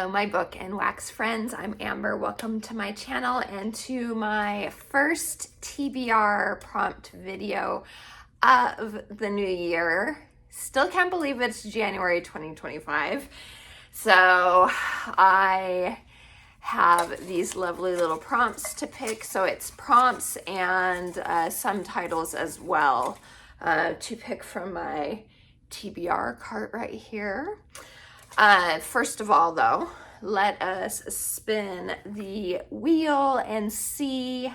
my book and wax friends. I'm Amber. Welcome to my channel and to my first TBR prompt video of the new year. Still can't believe it's January 2025. So I have these lovely little prompts to pick. So it's prompts and some titles as well to pick from my TBR cart right here. First of all, though, let us spin the wheel and see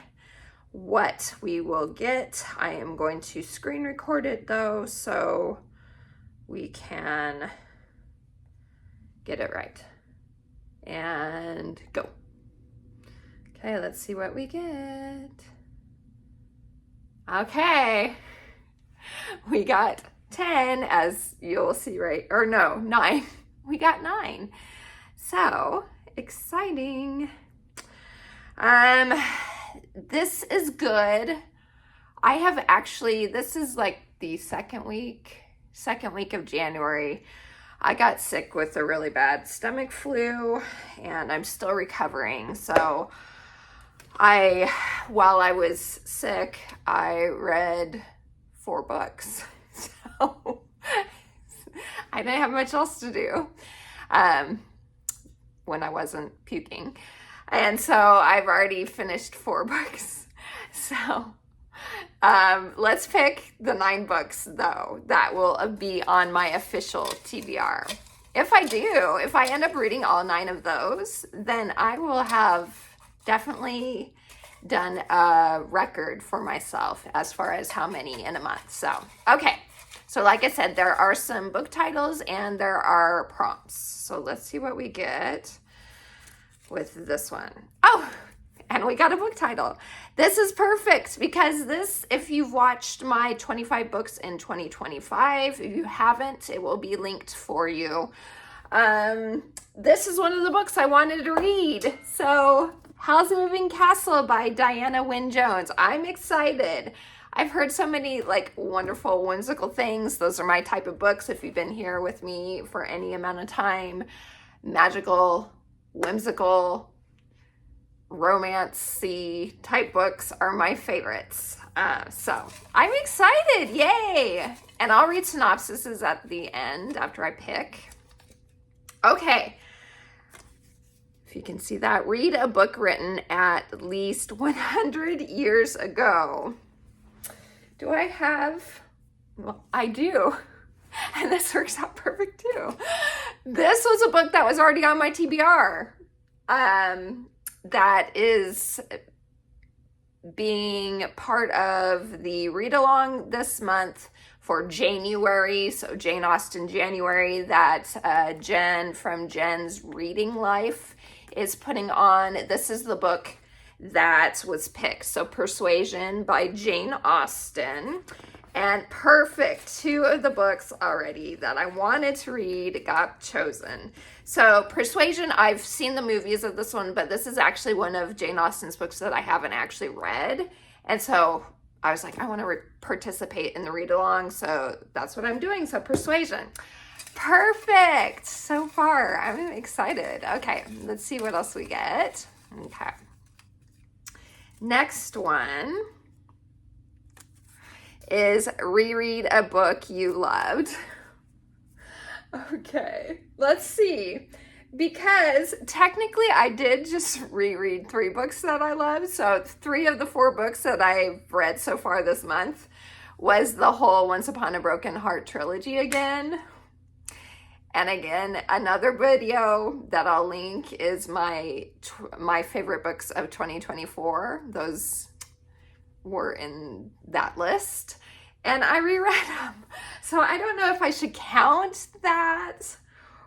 what we will get. I am going to screen record it, though, so we can get it right. And go. Okay, let's see what we get. Okay, we got 10, as you'll see, right? Or no, 9. We got 9. So exciting. This is good. I have actually, this is like the second week of January. I got sick with a really bad stomach flu and I'm still recovering. So while I was sick, I read 4 books. So I didn't have much else to do when I wasn't puking. And so I've already finished 4 books. So let's pick the 9 books, though, that will be on my official TBR. If I end up reading all 9 of those, then I will have definitely done a record for myself as far as how many in a month. So, okay. So like I said, there are some book titles and there are prompts. So let's see what we get with this one. Oh, and we got a book title. This is perfect because this, if you've watched my 25 books in 2025, if you haven't, it will be linked for you. This is one of the books I wanted to read. So Howl's Moving Castle by Diana Wynne Jones. I'm excited. I've heard so many like wonderful, whimsical things. Those are my type of books. If you've been here with me for any amount of time, magical, whimsical, romance-y type books are my favorites. So I'm excited, yay! And I'll read synopsises at the end after I pick. Okay. If you can see that, read a book written at least 100 years ago. Do I have? Well, I do. And this works out perfect too. This was a book that was already on my TBR. That is being part of the read along this month for January. So Jane Austen January, that Jen from Jen's Reading Life is putting on. This is the book that was picked. So Persuasion by Jane Austen. And perfect. 2 of the books already that I wanted to read got chosen. So Persuasion, I've seen the movies of this one, but this is actually one of Jane Austen's books that I haven't actually read. And so I was like, I want to participate in the read along. So that's what I'm doing. So Persuasion. Perfect. So far, I'm excited. Okay, let's see what else we get. Okay. Next one is reread a book you loved. Okay, let's see. Because technically I did just reread 3 books that I love. So 3 of the 4 books that I've read so far this month was the whole Once Upon a Broken Heart trilogy again. And again, another video that I'll link is my favorite books of 2024. Those were in that list. And I reread them. So I don't know if I should count that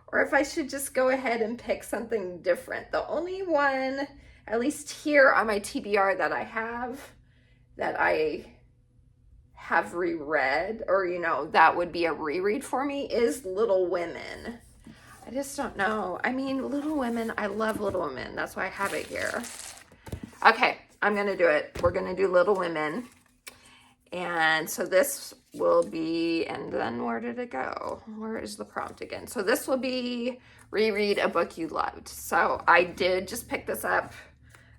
or if I should just go ahead and pick something different. The only one, at least here on my TBR, that I have reread, or that would be a reread for me, is Little Women. I just don't know. I mean, Little Women, I love Little Women. That's why I have it here. Okay, I'm gonna do it. We're gonna do Little Women. And so this will be, and then where did it go? Where is the prompt again? So this will be reread a book you loved. So I did just pick this up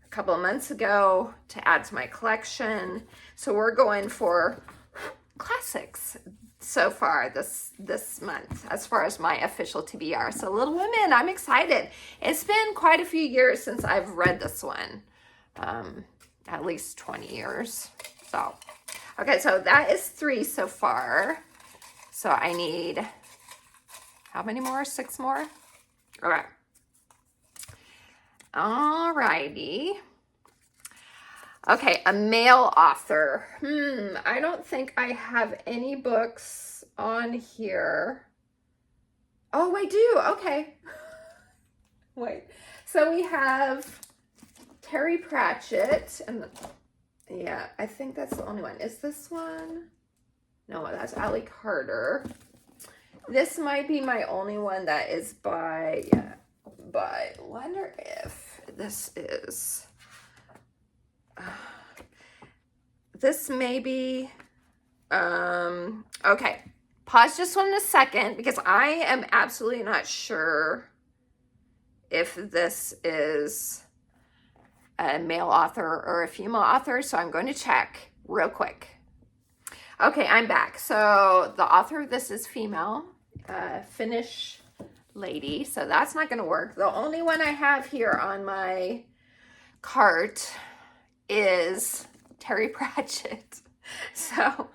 a couple of months ago to add to my collection. So we're going for classics so far this month as far as my official TBR. So Little Women, I'm excited. It's been quite a few years since I've read this one. At least 20 years. So, okay, so that is 3 so far. So I need, how many more? 6 more? Okay. Alrighty. Okay, a male author. I don't think I have any books on here. Oh, I do. Okay. Wait. So we have Terry Pratchett, and yeah, I think that's the only one. Is this one? No, that's Ally Carter. This might be my only one that is by, yeah, but wonder if this is, this may be, okay. Pause just one a second because I am absolutely not sure if this is a male author or a female author, so I'm going to check real quick. Okay, I'm back. So the author of this is female, Finnish lady, so that's not going to work. The only one I have here on my cart is Terry Pratchett. So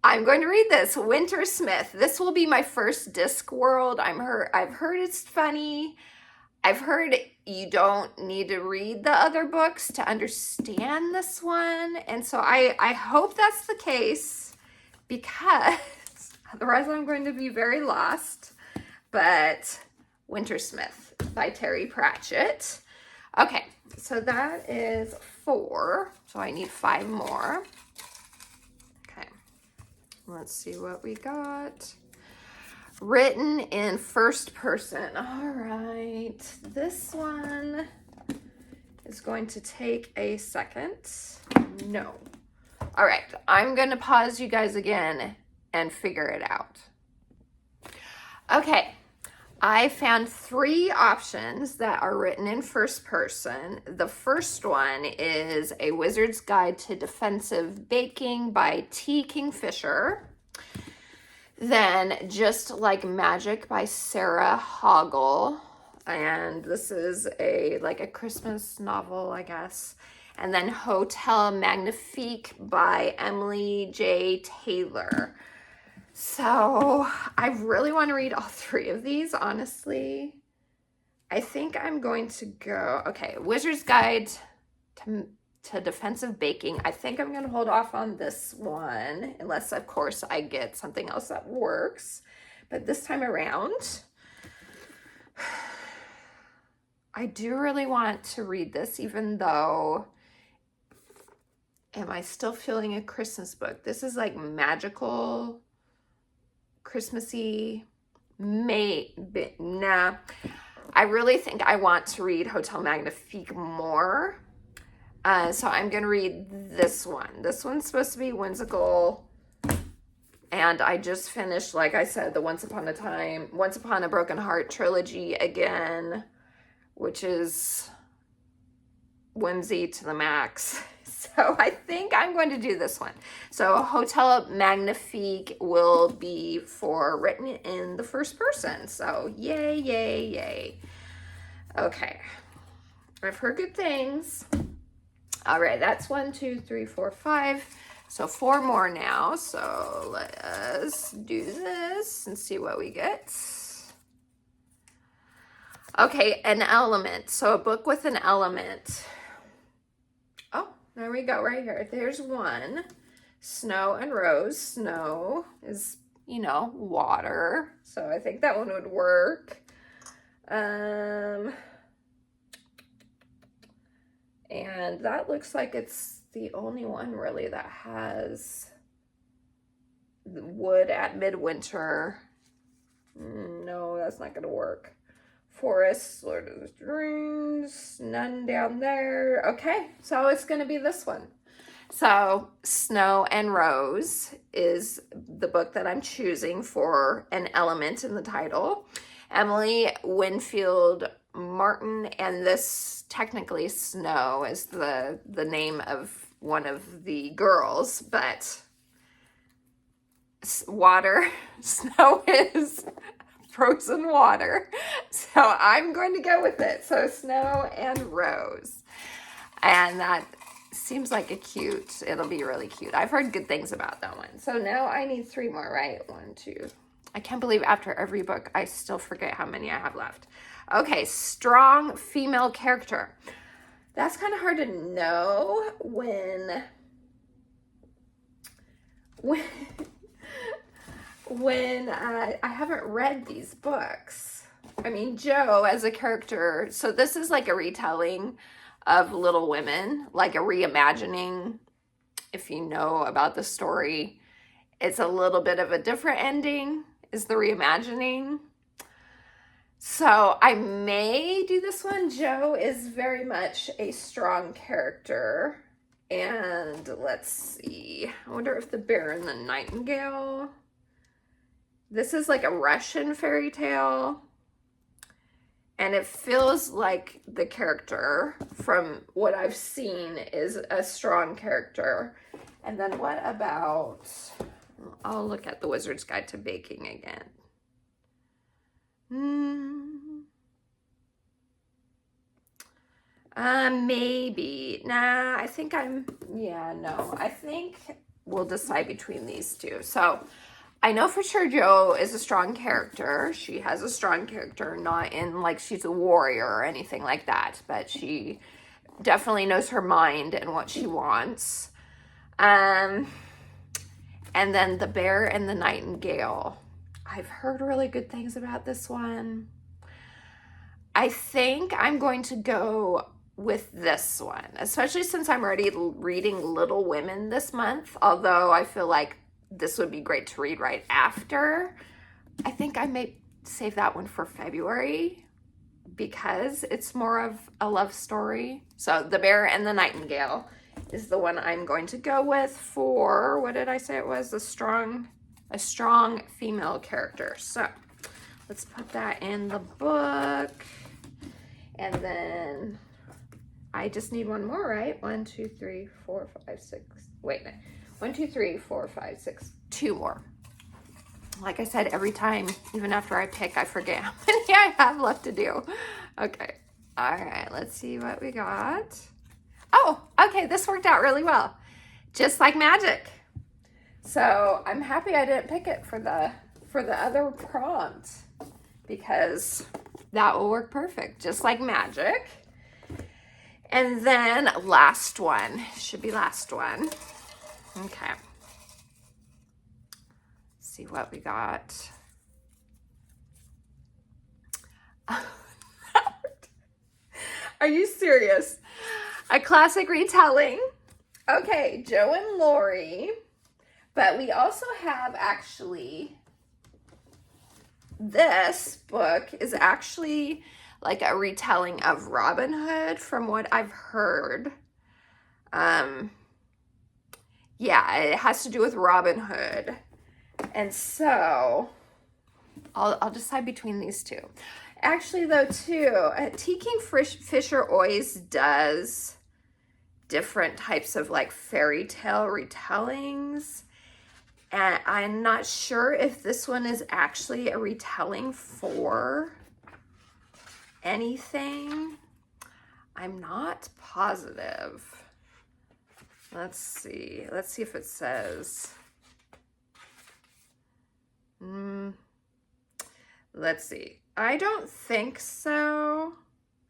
I'm going to read this, Winter Smith. This will be my first Discworld. I've heard it's funny. I've heard you don't need to read the other books to understand this one. And so I hope that's the case because otherwise I'm going to be very lost. But Winter Smith by Terry Pratchett. Okay, so that is 4. So I need 5 more. Okay, let's see what we got. Written in first person. All right, this one is going to take a second. No. All right, I'm going to pause you guys again and figure it out. Okay, I found 3 options that are written in first person. The first one is A Wizard's Guide to Defensive Baking by T. Kingfisher. Then Just Like Magic by Sarah Hoggle. And this is a Christmas novel, I guess. And then Hotel Magnifique by Emily J. Taylor. So I really want to read all 3 of these, honestly. I think I'm going to go, okay, Wizard's Guide to Defensive Baking. I think I'm going to hold off on this one, unless, of course, I get something else that works. But this time around, I do really want to read this, even though, am I still feeling a Christmas book? This is like magical, Christmassy, nah. I really think I want to read Hotel Magnifique more. So I'm going to read this one. This one's supposed to be whimsical. And I just finished, like I said, the Once Upon a Broken Heart trilogy again, which is whimsy to the max. So I think I'm going to do this one. So Hotel Magnifique will be for written in the first person. So yay, yay, yay. Okay. I've heard good things. All right, that's 1, 2, 3, 4, 5. So 4 more now. So let us do this and see what we get. Okay, an element. So a book with an element. Oh, there we go, right here. There's one. Snow and Rose. Snow is, water. So I think that one would work. And that looks like it's the only one really that has wood at midwinter. No, that's not going to work. Forest, Lord of the Rings, none down there. Okay, so it's going to be this one. So, Snow and Rose is the book that I'm choosing for an element in the title. Emily Winfield Martin, and this technically Snow is the name of one of the girls, but water, Snow is frozen water. So I'm going to go with it. So Snow and Rose. And that seems like it'll be really cute. I've heard good things about that one. So now I need 3 more, right? 1, 2. I can't believe after every book, I still forget how many I have left. Okay, strong female character. That's kind of hard to know when I haven't read these books. I mean, Jo as a character, so this is like a retelling of Little Women, like a reimagining. If you know about the story, it's a little bit of a different ending, is the reimagining. So I may do this one. Jo is very much a strong character. And let's see. I wonder if The Bear and the Nightingale. This is like a Russian fairy tale. And it feels like the character, from what I've seen, is a strong character. And then what about, I'll look at The Wizard's Guide to Baking again. Maybe. Nah, I think I think we'll decide between these two. So I know for sure Jo is a strong character. She has a strong character, not in like she's a warrior or anything like that, but she definitely knows her mind and what she wants. And then The Bear and the Nightingale. I've heard really good things about this one. I think I'm going to go with this one, especially since I'm already reading Little Women this month, although I feel like this would be great to read right after. I think I may save that one for February because it's more of a love story. So The Bear and the Nightingale is the one I'm going to go with for, what did I say it was? A strong female character. So let's put that in the book. And then I just need one more, right? 1, 2, 3, 4, 5, 6. Wait a minute. 1, 2, 3, 4, 5, 6. 2 more. Like I said, every time, even after I pick, I forget how many I have left to do. Okay. All right. Let's see what we got. Oh, okay. This worked out really well. Just like magic. So I'm happy I didn't pick it for the other prompt, because that will work perfect. Just like magic. And then last one. Should be last one. Okay. See what we got. Are you serious? A classic retelling. Okay, Jo and Lori. But we also have actually, this book is actually like a retelling of Robin Hood from what I've heard. Yeah, it has to do with Robin Hood. And so I'll decide between these two. Actually, though, too, T. King Fisher always does different types of like fairy tale retellings. And I'm not sure if this one is actually a retelling for anything. I'm not positive. Let's see. Let's see if it says. Let's see. I don't think so.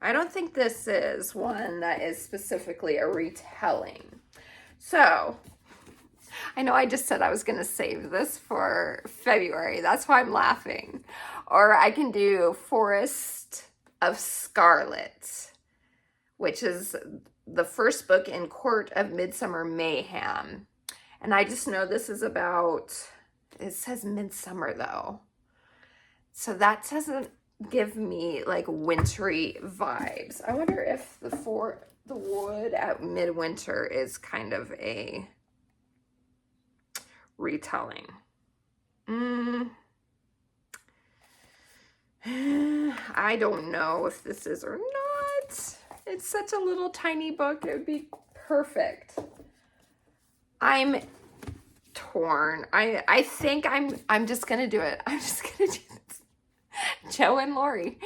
I don't think this is one that is specifically a retelling. So, I know I just said I was going to save this for February. That's why I'm laughing. Or I can do Forest of Scarlet, which is the first book in Court of Midsummer Mayhem. And I just know this is about, it says midsummer though. So that doesn't give me like wintry vibes. I wonder if The Wood at Midwinter is kind of a retelling. I don't know if this is or not. It's such a little tiny book. It would be perfect. I'm torn. I think I'm just gonna do it. I'm just gonna do this. Joe and Lori.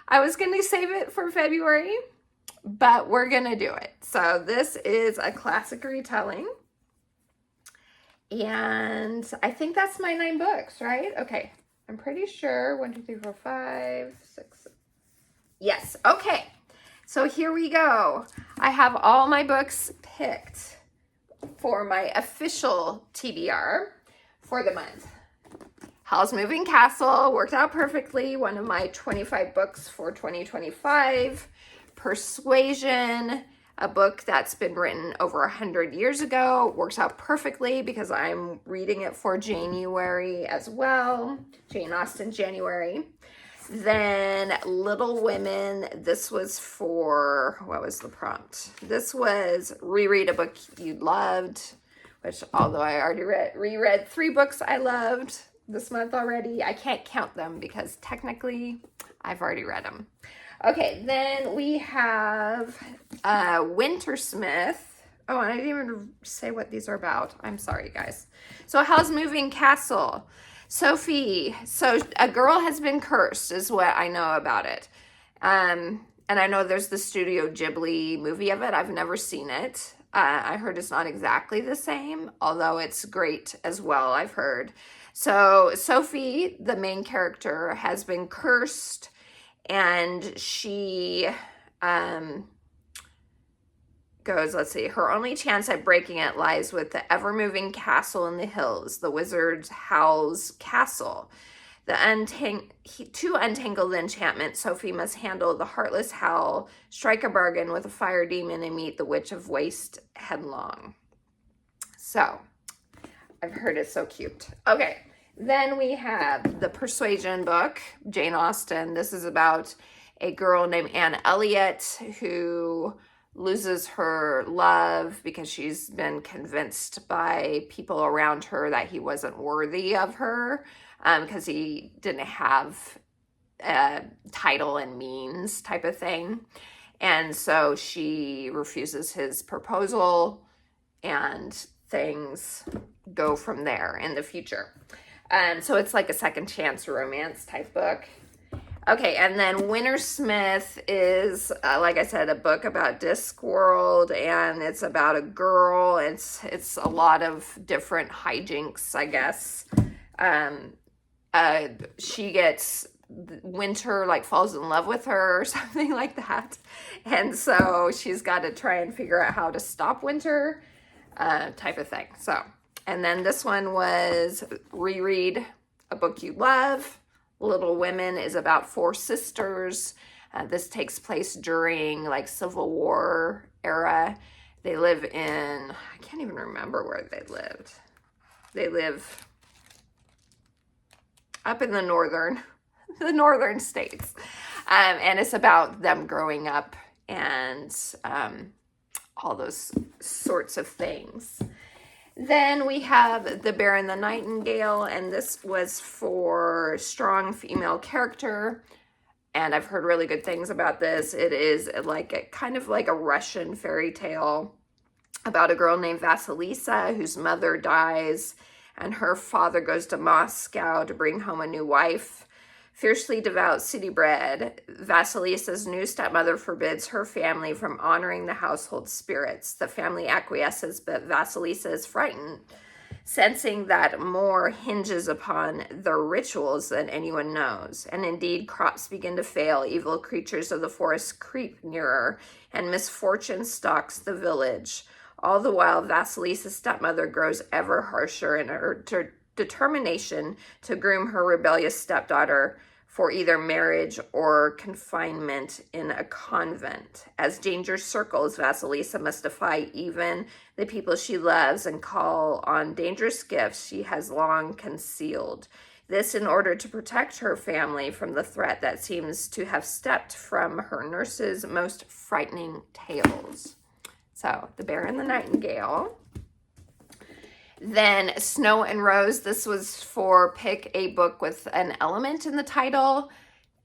I was gonna save it for February, but we're gonna do it. So this is a classic retelling. And I think that's my 9 books, right? Okay. I'm pretty sure 1, 2, 3, 4, 5, 6. Yes. Okay. So here we go. I have all my books picked for my official TBR for the month. Howl's Moving Castle worked out perfectly. One of my 25 books for 2025. Persuasion, a book that's been written over 100 years ago, works out perfectly because I'm reading it for January as well. Jane Austen January. Then Little Women, this was for, what was the prompt? This was reread a book you loved, which although I already reread 3 books I loved this month already, I can't count them because technically I've already read them. Okay, then we have Wintersmith. Oh, and I didn't even say what these are about. I'm sorry, guys. So Howl's Moving Castle. Sophie. So a girl has been cursed is what I know about it. And I know there's the Studio Ghibli movie of it. I've never seen it. I heard it's not exactly the same, although it's great as well, I've heard. So Sophie, the main character, has been cursed, and she goes, let's see, her only chance at breaking it lies with the ever-moving castle in the hills, the wizard Howl's castle. To untangle the enchantment, Sophie must handle the heartless Howl, strike a bargain with a fire demon, and meet the Witch of Waste headlong. So, I've heard it's so cute. Okay, then we have the Persuasion book, Jane Austen. This is about a girl named Anne Elliot who loses her love because she's been convinced by people around her that he wasn't worthy of her because he didn't have a title and means type of thing. And so she refuses his proposal and things go from there in the future. So it's like a second chance romance type book. Okay, and then Wintersmith is, like I said, a book about Discworld, and it's about a girl. It's a lot of different hijinks, I guess. She gets Winter like falls in love with her or something like that, and so she's got to try and figure out how to stop Winter, type of thing. So, and then this one was reread a book you love. Little Women is about 4 sisters. This takes place during like Civil War era. They live in, I can't even remember where they lived. They live up in the northern states. And it's about them growing up and all those sorts of things. Then we have The Bear and the Nightingale, and this was for strong female character, and I've heard really good things about this. It is like kind of like a Russian fairy tale about a girl named Vasilisa whose mother dies, and her father goes to Moscow to bring home a new wife. Fiercely devout, city-bred, Vasilisa's new stepmother forbids her family from honoring the household spirits. The family acquiesces, but Vasilisa is frightened, sensing that more hinges upon their rituals than anyone knows. And indeed, crops begin to fail, evil creatures of the forest creep nearer, and misfortune stalks the village. All the while, Vasilisa's stepmother grows ever harsher in her determination to groom her rebellious stepdaughter for either marriage or confinement in a convent. As danger circles, Vasilisa must defy even the people she loves and call on dangerous gifts she has long concealed. This in order to protect her family from the threat that seems to have stepped from her nurse's most frightening tales. So, The Bear and the Nightingale. Then Snow and Rose. This was for pick a book with an element in the title.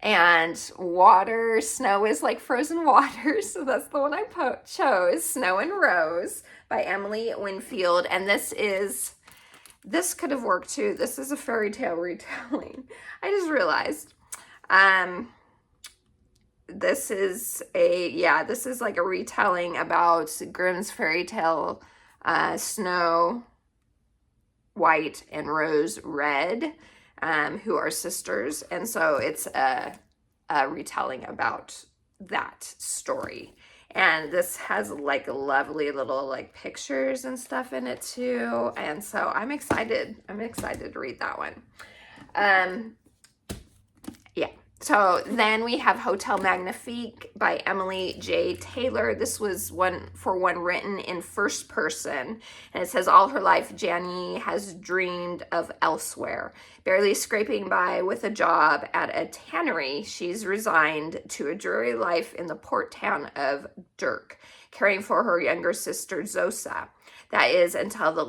And water, snow is like frozen water. So that's the one I chose, Snow and Rose by Emily Winfield. And this could have worked too. This is a fairy tale retelling. I just realized. This is like a retelling about Grimm's fairy tale, Snow White and Rose Red, who are sisters. And so it's a retelling about that story. And this has like lovely little like pictures and stuff in it too. And so I'm excited. I'm excited to read that one. Yeah. So then we have Hotel Magnifique by Emily J. Taylor. This was one written in first person. And it says, all her life, Janny has dreamed of elsewhere. Barely scraping by with a job at a tannery, she's resigned to a dreary life in the port town of Dirk, caring for her younger sister, Zosa. That is until the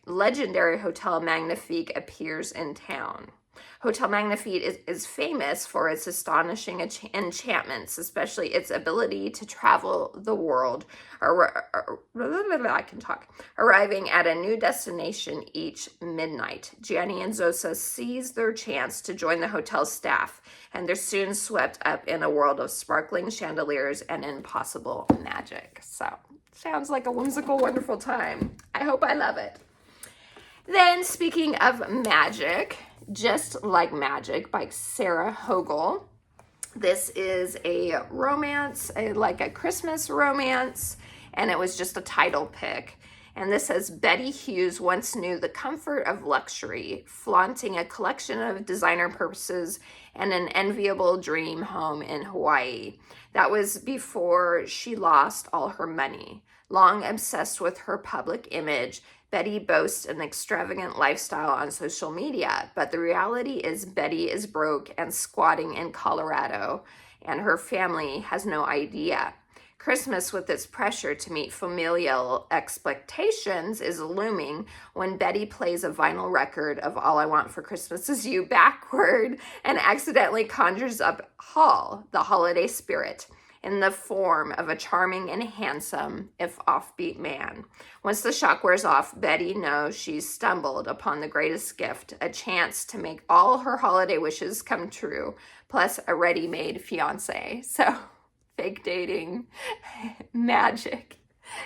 legendary Hotel Magnifique appears in town. Hotel Magnifique is famous for its astonishing enchantments, especially its ability to travel the world, arriving at a new destination each midnight. Janny and Zosa seize their chance to join the hotel staff, and they're soon swept up in a world of sparkling chandeliers and impossible magic. So, sounds like a whimsical, wonderful time. I hope I love it. Then, speaking of magic, Just Like Magic by Sarah Hogel. This is a romance, like a Christmas romance, and it was just a title pick. And this says, Betty Hughes once knew the comfort of luxury, flaunting a collection of designer purses and an enviable dream home in Hawaii. That was before she lost all her money. Long obsessed with her public image, Betty boasts an extravagant lifestyle on social media, but the reality is Betty is broke and squatting in Colorado, and her family has no idea. Christmas, with its pressure to meet familial expectations, is looming when Betty plays a vinyl record of All I Want for Christmas Is You backward and accidentally conjures up Hall, the holiday spirit, in the form of a charming and handsome, if offbeat man. Once the shock wears off, Betty knows she's stumbled upon the greatest gift, a chance to make all her holiday wishes come true, plus a ready-made fiancé. So, fake dating, magic.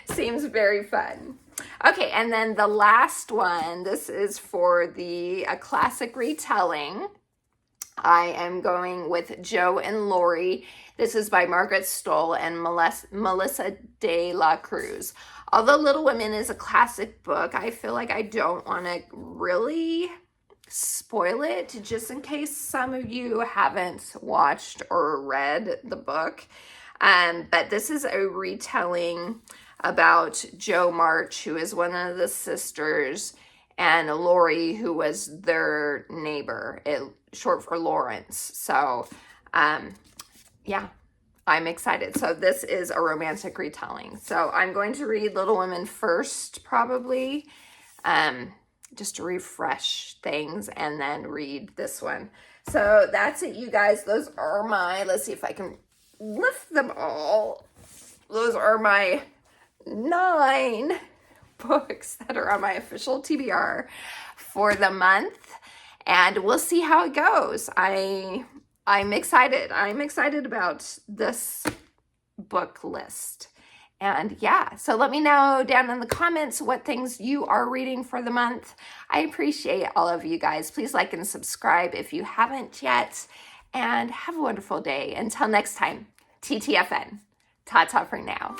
Seems very fun. Okay, and then the last one, this is for a classic retelling. I am going with Joe and Laurie. This is by Margaret Stoll and Melissa de la Cruz. Although Little Women is a classic book, I feel like I don't want to really spoil it, just in case some of you haven't watched or read the book. But this is a retelling about Jo March, who is one of the sisters, and Laurie, who was their neighbor, short for Lawrence. So, yeah, I'm excited. So this is a romantic retelling. So I'm going to read Little Women first, probably, just to refresh things, and then read this one. So that's it, you guys. Those are let's see if I can lift them all. Those are my 9 books that are on my official TBR for the month, and we'll see how it goes. I'm excited. I'm excited about this book list. And yeah, so let me know down in the comments what things you are reading for the month. I appreciate all of you guys. Please like and subscribe if you haven't yet, and have a wonderful day. Until next time, TTFN. Ta-ta for now.